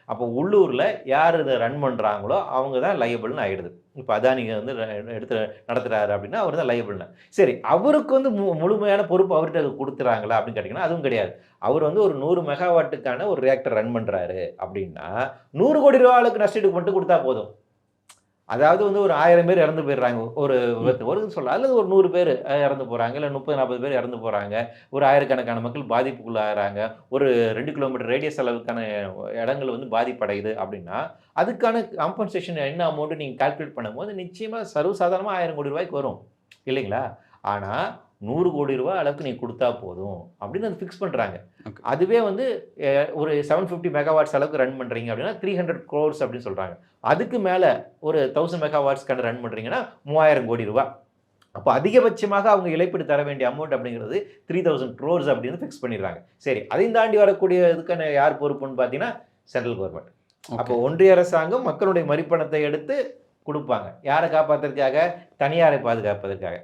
அப்போ உள்ளூரில் யார் இதை ரன் பண்ணுறாங்களோ அவங்க தான் லையபிள்னு ஆகிடுது. இப்போ அதானிங்க வந்து எடுத்து நடத்துகிறாரு அப்படின்னா அவர் தான் லையபிள்னு. சரி, அவருக்கு வந்து முழுமையான பொறுப்பு அவர்கிட்ட கொடுத்துறாங்களா அப்படின்னு கேட்டிங்கன்னா அதுவும் கிடையாது. அவர் வந்து ஒரு 100 மெகாவாட்டுக்கான ஒரு ரியாக்டர் ரன் பண்ணுறாரு அப்படின்னா 100 கோடி ஆளுக்கு நஷ்டீடு மட்டும் கொடுத்தா போதும். அதாவது வந்து ஒரு 1000 பேர் இறந்து போயிடுறாங்க. ஒரு விபத்து வருதுன்னு சொல்லலாம். அல்லது ஒரு 100 பேர் இறந்து போறாங்க. இல்ல 30, 40 பேர் இறந்து போறாங்க. ஒரு ஆயிரக்கணக்கான மக்கள் பாதிப்புக்குள்ளாகுறாங்க. ஒரு 2 கிலோமீட்டர் ரேடியஸ் அளவுக்கான இடங்கள் வந்து பாதிப்படையுது அப்படின்னா, அதுக்கான காம்பன்சேஷன் என்ன அமௌண்ட் நீங்க கால்குலேட் பண்ணும்போது நிச்சயமா சர்வசாதாரணமா ரூ. 1000 கோடி வரும். இல்லைங்களா? ஆனா ரூ. 100 கோடி அளவுக்கு நீங்க குடுத்தா போதும் அப்படின்னு அது ஃபிக்ஸ் பண்றாங்க. ஓகே. அதுவே வந்து ஒரு 750 மெகாவாட்ஸ் அளவுக்கு ரன் பண்றீங்க அப்படின்னா 300 கோர்ஸ் அப்படின்னு சொல்றாங்க. அதுக்கு மேல ஒரு 1000 மெகாவாட்ஸ்க்கான ரன் பண்றீங்கன்னா ரூ. 3000 கோடி. அப்ப அதிகபட்சமாக அவங்க இழப்பீடு தர வேண்டிய அமௌண்ட் அப்படிங்கிறது 3000 crores அப்படின்னு ஃபிக்ஸ் பண்ணிடுறாங்க. சரி, அதையும் தாண்டி வரக்கூடிய இதுக்கான யார் பொறுப்புன்னு பார்த்தீங்கன்னா, சென்ட்ரல் கவர்ன்மெண்ட். அப்போ ஓகே. ஒன்றிய அரசாங்கம் மக்களுடைய வரிப்பணத்தை எடுத்து குடுப்பாங்க. யார காப்பாத்துறதுக்காக? தனியாரை பாதுகாப்பதற்காக.